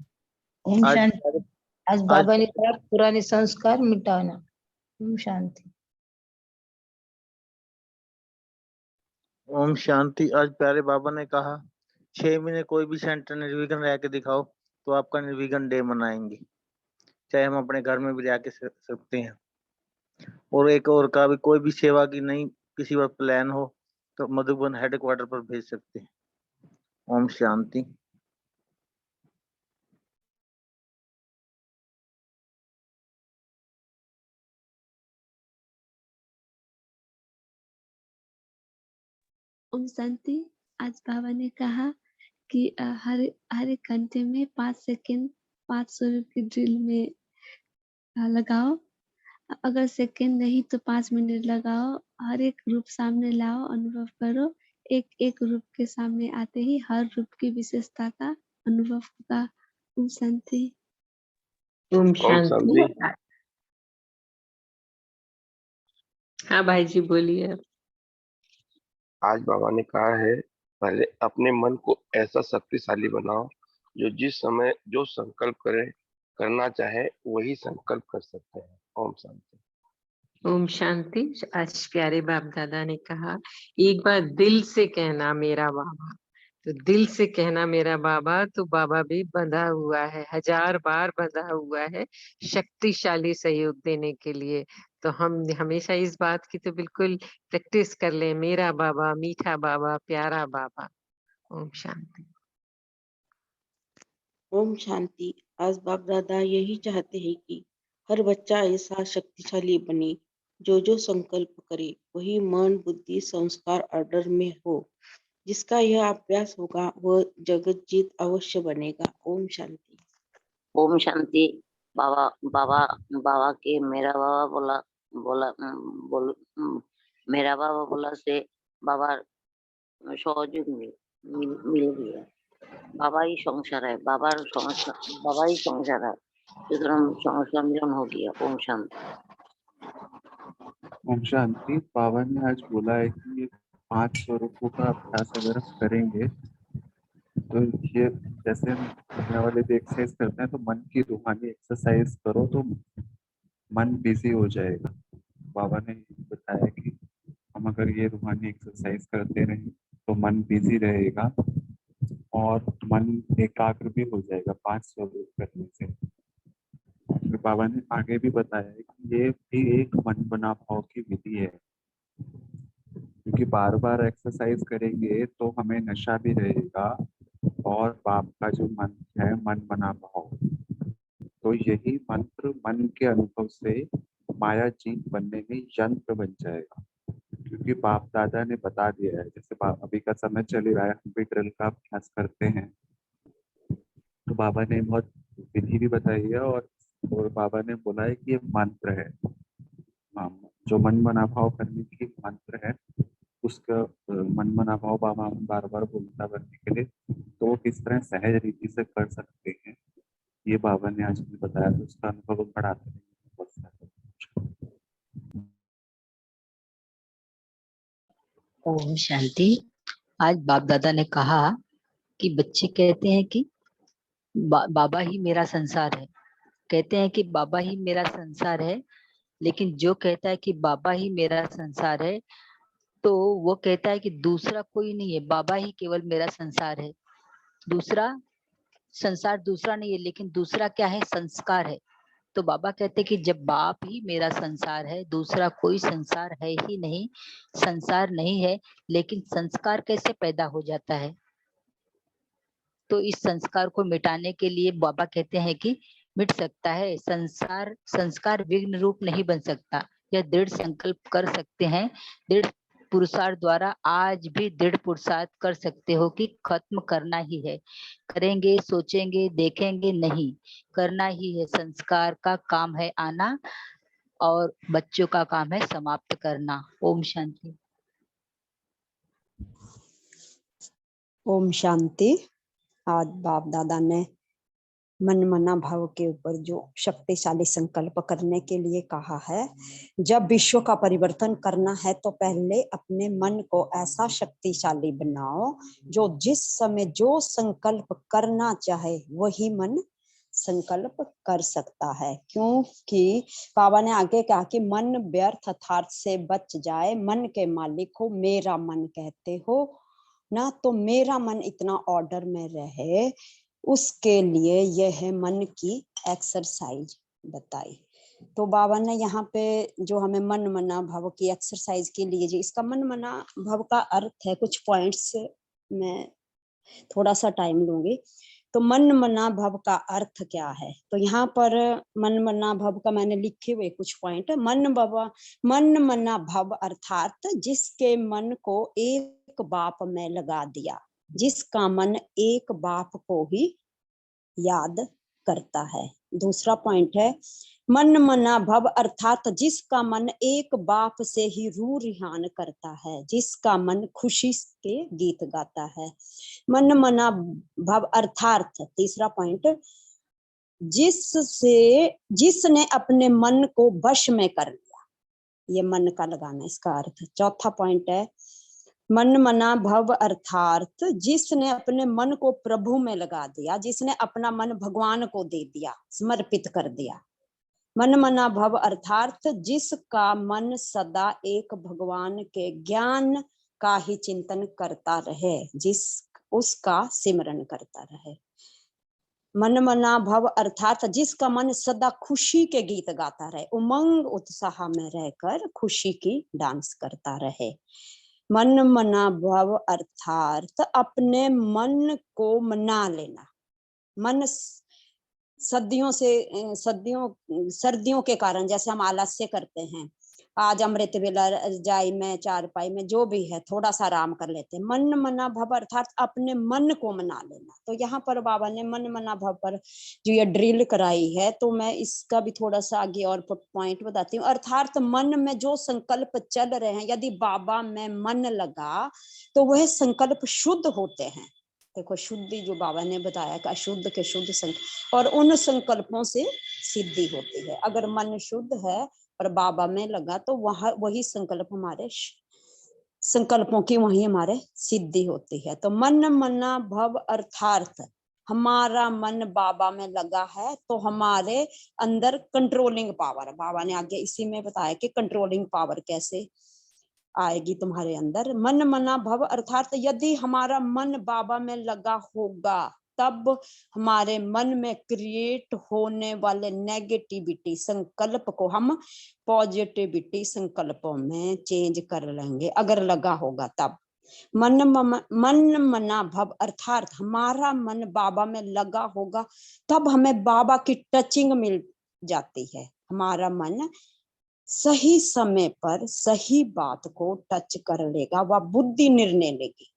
ओम आज शांति। आज बाबा ने कहा पुराने संस्कार मिटाना। ओम शांति। ओम शांति। आज प्यारे बाबा ने कहा 6 महीने कोई भी सेंटर निर्विघ्न रह के दिखाओ तो आपका निर्विघ्न डे मनाएंगे। चाहे हम अपने घर में भी रह के सकते हैं। और एक और का भी कोई भी सेवा की नहीं किसी बार प्लान हो तो मधुबन हेडक्वार्टर पर भेज सकते हैं। ओम शांति। ओम शांति। आज बाबा ने कहा कि हर हर एक घंटे में 5 सेकेंड 500 की ड्रिल में लगाओ। अगर सेकेंड नहीं तो 5 मिनट लगाओ। हर एक रूप सामने लाओ, अनुभव करो। एक एक रूप के सामने आते ही हर रूप की विशेषता का अनुभव होगा। ओम शांति। ओम ओम शांति। शांति। हाँ भाई जी बोलिए। आज बाबा ने कहा है पहले अपने मन को ऐसा शक्तिशाली बनाओ जो जिस समय जो संकल्प करे करना चाहे वही संकल्प कर सकते हैं। ओम शांति। ओम शांति। आज प्यारे बाप दादा ने कहा एक बार दिल से कहना मेरा बाबा, तो दिल से कहना मेरा बाबा, तो बाबा भी बंधा हुआ है, 1000 बार बंधा हुआ है शक्तिशाली सहयोग देने के लिए। तो हम हमेशा इस बात की तो बिल्कुल प्रैक्टिस कर लें, मेरा बाबा, मीठा बाबा, प्यारा बाबा। ओम शांति। ओम शांति। आज बाप दादा यही चाहते हैं कि हर बच्चा ऐसा शक्तिशाली बने जो संकल्प करे वही मन बुद्धि संस्कार ऑर्डर में हो। जिसका यह अभ्यास होगा वह जगत जीत अवश्य बनेगा। ओम शांति। ओम शांति। बाबा बाबा बाबा के मेरा बाबा बोला बोला बोल मेरा बाबा बोला से बाबा सहयोग मिल गया। বাবাই সংসার है বাবাই সংসার है সুতরাং সংসার মিলন हो गया। ओम शांति। ओम शांति। बाबा ने आज बोला है कि ये 5 स्वरूपों का अभ्यास अगर हम करेंगे तो ये जैसे हम दुनिया वाले भी एक्सरसाइज करते हैं तो मन की रूहानी एक्सरसाइज करो तो मन बिजी हो जाएगा। बाबा ने बताया कि हम अगर ये रूहानी एक्सरसाइज करते रहें तो मन बिजी रहेगा और मन एकाग्र भी हो जाएगा 5 स्वरूप करने से। फिर बाबा ने आगे भी बताया है कि ये भी एक मन बना भाव की विधि है, क्योंकि बार बार एक्सरसाइज करेंगे तो हमें नशा भी रहेगा और बाप का जो मंत्र है मन बना भाव, तो यही मंत्र मन के अनुभव से माया जीत बनने में यंत्र बन जाएगा। क्योंकि बाप दादा ने बता दिया है, जैसे अभी का समय चल ही रहा है, हम भी ड्रिल का अभ्यास करते हैं, तो बाबा ने बहुत विधि भी बताई है और बाबा ने बोला है कि ये मंत्र है। जो मन बना भाव करने की मंत्र है उसका मन बना भाव बाबा बार बार बोलता बनने के लिए तो वो किस तरह सहज रीति से कर सकते हैं, ये बाबा ने आज भी बताया, तो उसका अनुभव बढ़ाते हैं। ओम शांति। आज बाप दादा ने कहा कि बच्चे कहते हैं कि बाबा ही मेरा संसार है, कहते हैं कि बाबा ही मेरा संसार है, लेकिन जो कहता है कि बाबा ही मेरा संसार है तो वो कहता है कि दूसरा कोई नहीं है, बाबा ही केवल मेरा संसार है। दूसरा संसार दूसरा नहीं है, लेकिन दूसरा क्या है? संस्कार है। तो बाबा कहते हैं कि जब बाप ही मेरा संसार है, दूसरा कोई संसार है ही नहीं, संसार नहीं है, लेकिन संस्कार कैसे पैदा हो जाता है? तो इस संस्कार को मिटाने के लिए बाबा कहते हैं कि मिट सकता है संस्कार विघ्न रूप नहीं बन सकता। यह दृढ़ संकल्प कर सकते हैं, दृढ़ पुरुषार्थ द्वारा आज भी दृढ़ पुरुषार्थ कर सकते हो कि खत्म करना ही है। करेंगे, सोचेंगे, देखेंगे नहीं, करना ही है। संस्कार का काम है आना और बच्चों का काम है समाप्त करना। ओम शांति। ओम शांति। आज बाप दादा ने मन मना भाव के ऊपर जो शक्तिशाली संकल्प करने के लिए कहा है। जब विश्व का परिवर्तन करना है तो पहले अपने मन को ऐसा शक्तिशाली बनाओ जो जिस समय जो संकल्प करना चाहे वही मन संकल्प कर सकता है। क्योंकि बाबा ने आगे कहा कि मन व्यर्थ अर्थात से बच जाए, मन के मालिक हो, मेरा मन कहते हो ना, तो मेरा मन इतना ऑर्डर में रहे, उसके लिए यह है मन की एक्सरसाइज बताई। तो बाबा ने यहाँ पे जो हमें मन मना भाव की एक्सरसाइज के लिए जी, इसका मन मना भाव का अर्थ है, कुछ पॉइंट्स मैं थोड़ा सा टाइम लूंगी। तो मन मना भाव का अर्थ क्या है? तो यहाँ पर मन मना भाव का मैंने लिखे हुए कुछ पॉइंट। मन मना भाव अर्थात जिसके मन को एक बाप में लगा दिया, जिसका मन एक बाप को ही याद करता है। दूसरा पॉइंट है मन मना भव अर्थात जिसका मन एक बाप से ही रूह रिहान करता है, जिसका मन खुशी के गीत गाता है। मन मना भव अर्थात तीसरा पॉइंट जिसने अपने मन को वश में कर लिया, ये मन का लगाना इसका अर्थ। चौथा पॉइंट है मन मना भव अर्थात जिसने अपने मन को प्रभु में लगा दिया, जिसने अपना मन भगवान को दे दिया, समर्पित कर दिया। मन मना भव अर्थात जिसका मन सदा एक भगवान के ज्ञान का ही चिंतन करता रहे, उसका सिमरन करता रहे। मन मना भव अर्थात जिसका मन सदा खुशी के गीत गाता रहे, उमंग उत्साह में रहकर खुशी की डांस करता रहे। मन मना भव अर्थात अपने मन को मना लेना। मन सर्दियों के कारण जैसे हम आलस्य करते हैं, आज अमृत वेला रजाई में चारपाई में जो भी है थोड़ा सा आराम कर लेते हैं। मन मना भव अर्थात अपने मन को मना लेना। तो यहाँ पर बाबा ने मन मना भव पर जो ये ड्रिल कराई है, तो मैं इसका भी थोड़ा सा आगे और पॉइंट बताती हूँ। अर्थात मन में जो संकल्प चल रहे हैं, यदि बाबा में मन लगा तो वह संकल्प शुद्ध होते हैं। देखो शुद्धि जो बाबा ने बताया कि अशुद्ध के शुद्ध संकल्प, और उन संकल्पों से सिद्धि होती है। अगर मन शुद्ध है और बाबा में लगा तो वह वही संकल्प हमारे संकल्पों की वही हमारे सिद्धि होती है। तो मन मना भव अर्थार्थ, हमारा मन बाबा में लगा है तो हमारे अंदर कंट्रोलिंग पावर, बाबा ने आगे इसी में बताया कि कंट्रोलिंग पावर कैसे आएगी तुम्हारे अंदर। मन मना भव अर्थात यदि हमारा मन बाबा में लगा होगा तब हमारे मन में क्रिएट होने वाले नेगेटिविटी संकल्प को हम पॉजिटिविटी संकल्पों में चेंज कर लेंगे, अगर लगा होगा तब। मन मना भव अर्थात हमारा मन बाबा में लगा होगा तब हमें बाबा की टचिंग मिल जाती है। हमारा मन सही समय पर सही बात को टच कर लेगा, वह बुद्धि निर्णय लेगी।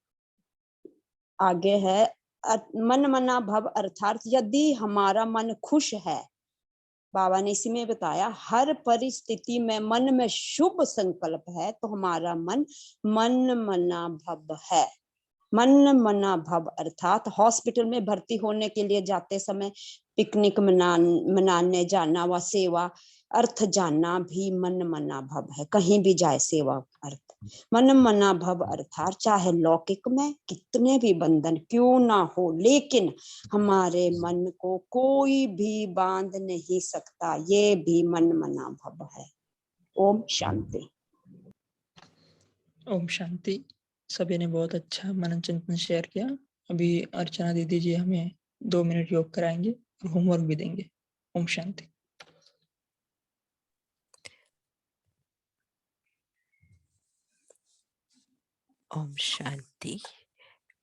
आगे है मन मना भव अर्थात यदि हमारा मन खुश है, बाबा ने इसी में बताया हर परिस्थिति में मन में शुभ संकल्प है तो हमारा मन मन मना भव है। मन मना भव अर्थात हॉस्पिटल में भर्ती होने के लिए जाते समय पिकनिक मनाने जाना व सेवा अर्थ जानना भी मन मना भव है। कहीं भी जाए सेवा अर्थ मन मना भव अर्थात चाहे लौकिक में कितने भी बंधन क्यों ना हो, लेकिन हमारे मन को कोई भी बांध नहीं सकता, ये भी मन मना भव है। ओम शांति। ओम शांति। सभी ने बहुत अच्छा मनन चिंतन शेयर किया। अभी अर्चना दीदी जी हमें 2 मिनट योग कराएंगे और होमवर्क भी देंगे। ओम शांति। ओम शांति।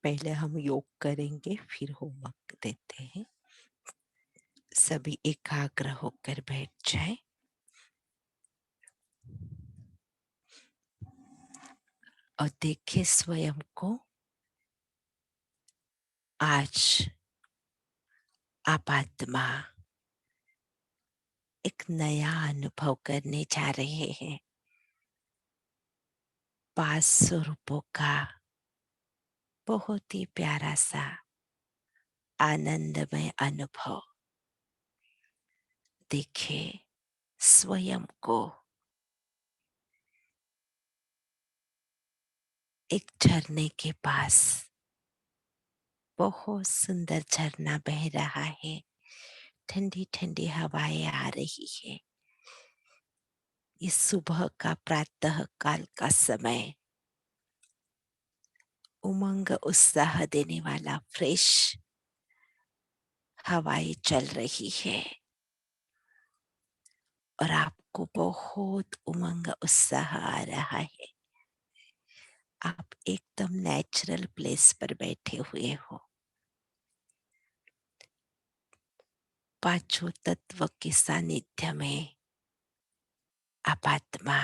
पहले हम योग करेंगे फिर होमवर्क देते हैं। सभी एकाग्र होकर बैठ जाएं। और देखें स्वयं को आज आप आत्मा एक नया अनुभव करने जा रहे हैं। 500 रुपयों का बहुत ही प्यारा सा आनंदमय अनुभव। देखिए स्वयं को एक झरने के पास, बहुत सुंदर झरना बह रहा है, ठंडी ठंडी हवाएं आ रही है। इस सुबह का प्रातः काल का समय उमंग उत्साह देने वाला फ्रेश हवाएं चल रही है और आपको बहुत उमंग उत्साह आ रहा है। आप एकदम नेचुरल प्लेस पर बैठे हुए हो। पांचों तत्व के सानिध्य में आप आत्मा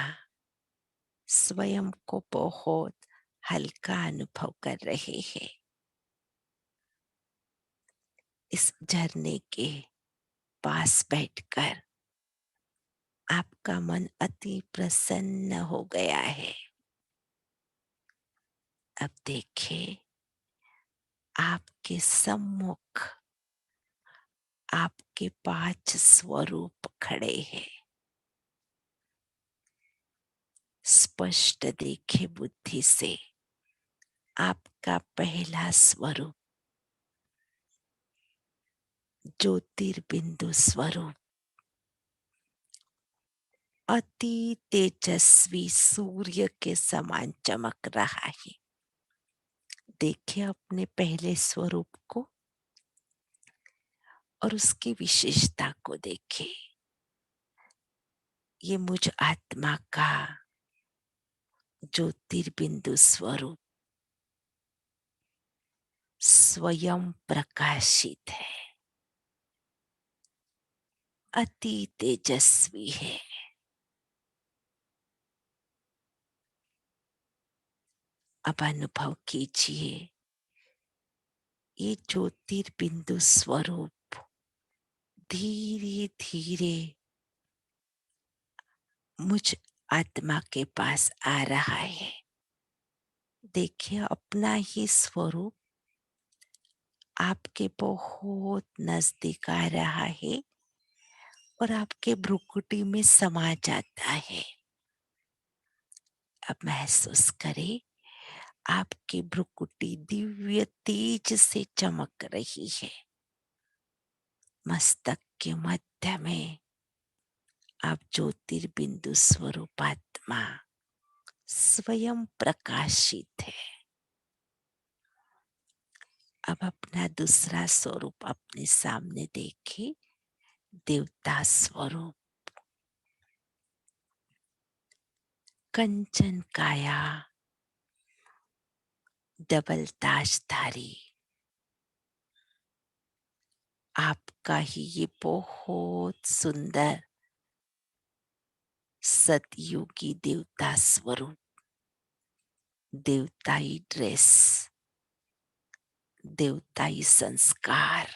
स्वयं को बहुत हल्का अनुभव कर रहे हैं। इस झरने के पास बैठकर आपका मन अति प्रसन्न हो गया है। अब देखिए आपके सम्मुख आपके 5 स्वरूप खड़े हैं। स्पष्ट देखे बुद्धि से आपका पहला स्वरूप ज्योतिर्बिंदु स्वरूप अति तेजस्वी सूर्य के समान चमक रहा है। देखिए अपने पहले स्वरूप को और उसकी विशेषता को देखिए। ये मुझ आत्मा का ज्योतिर्बिंदु स्वरूप स्वयं प्रकाशित है, अति तेजस्वी है। अब अनुभव कीजिए ये ज्योतिर्बिंदु स्वरूप धीरे धीरे मुझ आत्मा के पास आ रहा है। देखिए अपना ही स्वरूप आपके बहुत नजदीक आ रहा है और आपके भ्रुकुटी में समा जाता है। अब महसूस करें आपकी भ्रुकुटी दिव्य तेज से चमक रही है। मस्तक के मध्य में आप ज्योतिर्बिंदु स्वरूप आत्मा स्वयं प्रकाशित है। अब अपना दूसरा स्वरूप अपने सामने देखिए, देवता स्वरूप, कंचन काया, डबल ताजधारी। आपका ही ये बहुत सुंदर सतयुगी देवता स्वरूप, देवताई ड्रेस, देवताई संस्कार,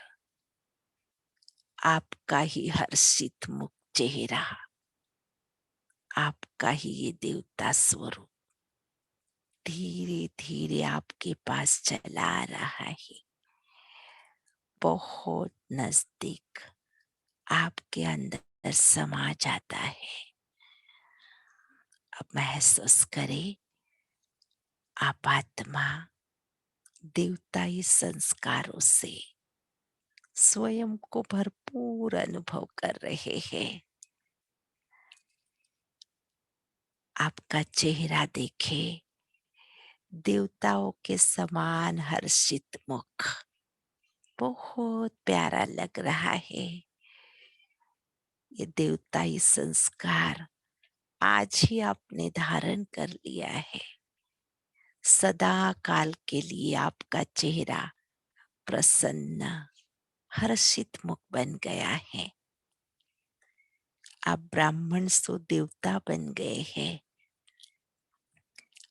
आपका ही हर्षित मुख चेहरा, आपका ही ये देवता स्वरूप धीरे धीरे आपके पास चला आ रहा है। बहुत नजदीक आपके अंदर समा जाता है। अब महसूस करें आप आत्मा देवताई संस्कारों से स्वयं को भरपूर अनुभव कर रहे हैं। आपका चेहरा देखे, देवताओं के समान हर्षित मुख, बहुत प्यारा लग रहा है। ये देवताई संस्कार आज ही आपने धारण कर लिया है। सदा काल के लिए आपका चेहरा प्रसन्न हर्षित मुख बन गया है। आप ब्राह्मण सो देवता बन गए हैं।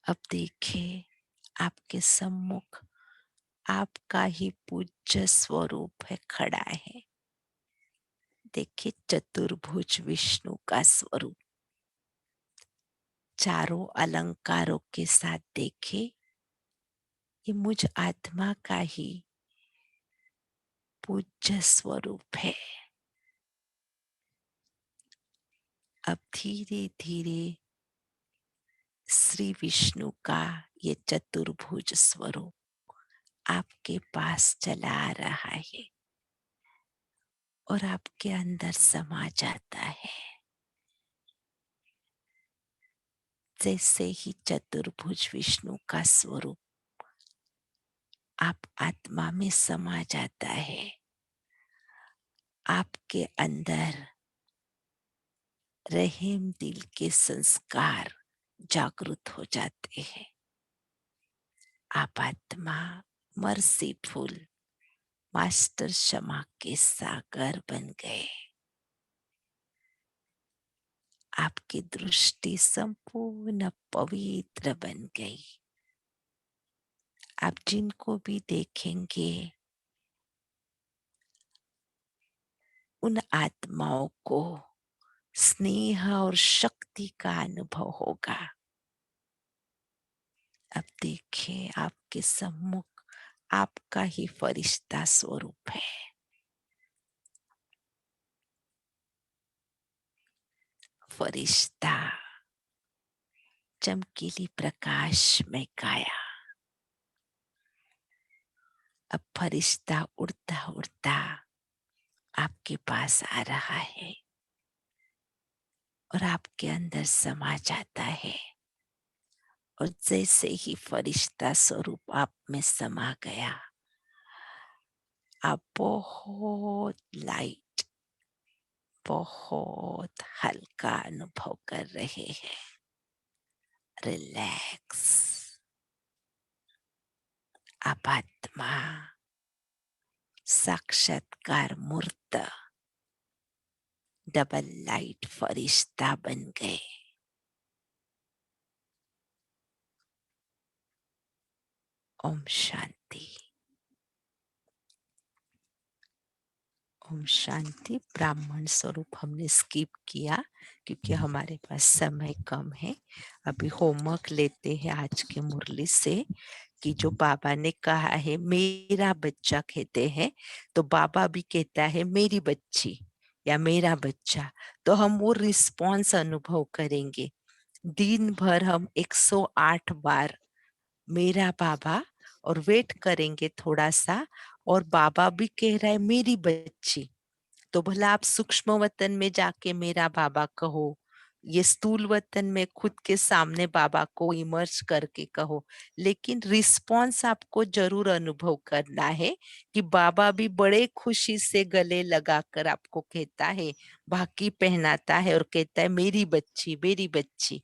अब देखिए आपके सम्मुख आपका ही पूज्य स्वरूप है, खड़ा है। देखिए चतुर्भुज विष्णु का स्वरूप, चारों अलंकारों के साथ देखे, ये मुझ आत्मा का ही पूज्य स्वरूप है। अब धीरे धीरे श्री विष्णु का ये चतुर्भुज स्वरूप आपके पास चला आ रहा है और आपके अंदर समा जाता है। जैसे ही चतुर्भुज विष्णु का स्वरूप आप आत्मा में समा जाता है, आपके अंदर रहम दिल के संस्कार जागृत हो जाते हैं। आप आत्मा मर्सीफुल मास्टर क्षमा के सागर बन गए। आपकी दृष्टि संपूर्ण पवित्र बन गई। आप जिनको भी देखेंगे उन आत्माओं को स्नेह और शक्ति का अनुभव होगा। अब देखिए आपके सम्मुख आपका ही फरिश्ता स्वरूप है। फरिश्ता चमकीली प्रकाश में काया। अब फरिश्ता उड़ता उड़ता आपके पास आ रहा है और आपके अंदर समा जाता है। और जैसे ही फरिश्ता स्वरूप आप में समा गया, आप बहुत लाइट, बहुत हल्का अनुभव कर रहे हैं। रिलैक्स। आप आत्मा साक्षात्कार मूर्त डबल लाइट फरिश्ता बन गए। ओम शांति। ओम शांति। ब्राह्मण स्वरूप हमने स्किप किया क्योंकि हमारे पास समय कम है। अभी होमवर्क लेते हैं आज के मुरली से। कि जो बाबा ने कहा है मेरा बच्चा कहते हैं, तो बाबा भी कहता है मेरी बच्ची या मेरा बच्चा, तो हम वो रिस्पॉन्स अनुभव करेंगे। दिन भर हम 108 बार मेरा बाबा और वेट करेंगे थोड़ा सा, और बाबा भी कह रहा है मेरी बच्ची। तो भला आप सूक्ष्म वतन में जाके मेरा बाबा कहो, ये स्थूल वतन में खुद के सामने बाबा को इमर्ज करके कहो, लेकिन रिस्पॉन्स आपको जरूर अनुभव करना है कि बाबा भी बड़े खुशी से गले लगाकर आपको कहता है, बाकी पहनाता है और कहता है मेरी बच्ची मेरी बच्ची।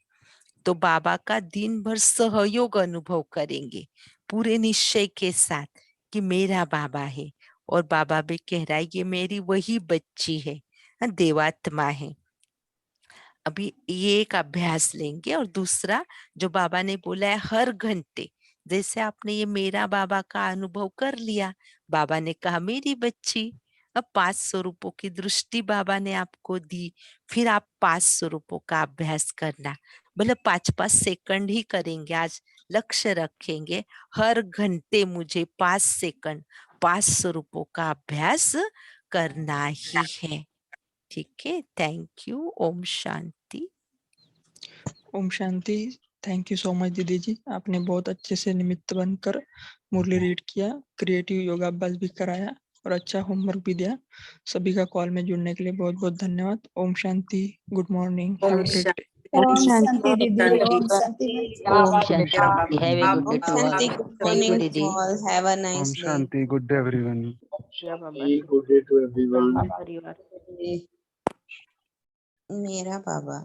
तो बाबा का दिन भर सहयोग अनुभव करेंगे पूरे निश्चय के साथ कि मेरा बाबा है, और बाबा भी कह रहा है ये मेरी वही बच्ची है, देवात्मा है। अभी ये एक अभ्यास लेंगे, और दूसरा जो बाबा ने बोला है हर घंटे, जैसे आपने ये मेरा बाबा का अनुभव कर लिया, बाबा ने कहा मेरी बच्ची, अब 500 रुपयों की दृष्टि बाबा ने आपको दी, फिर आप 500 रुपयों का अभ्यास करना, मतलब 5-5 सेकंड ही करेंगे आज, लक्ष्य रखेंगे हर घंटे मुझे 5 सेकंड 500 रुपयों का अभ्यास करना ही है। ठीक है, थैंक यू। ओम शांति। ओम शांति। थैंक यू सो मच दीदी जी, आपने बहुत अच्छे से निमित्त बनकर मुरली रीड किया, क्रिएटिव योगाभ्यास भी कराया और अच्छा होमवर्क भी दिया। सभी का कॉल में जुड़ने के लिए बहुत बहुत धन्यवाद। ओम शांति। Good morning. Have a great day. ओम शांति दीदी, ओम शांति। ओम शांति। Have a good day to all. शांति, गुड थैंक यू मॉर्निंग दीदी। ऑल, हैव अ ओम नाइस डे। शांति, good day everyone. Good day to everyone. परिवार। मेरा बाबा।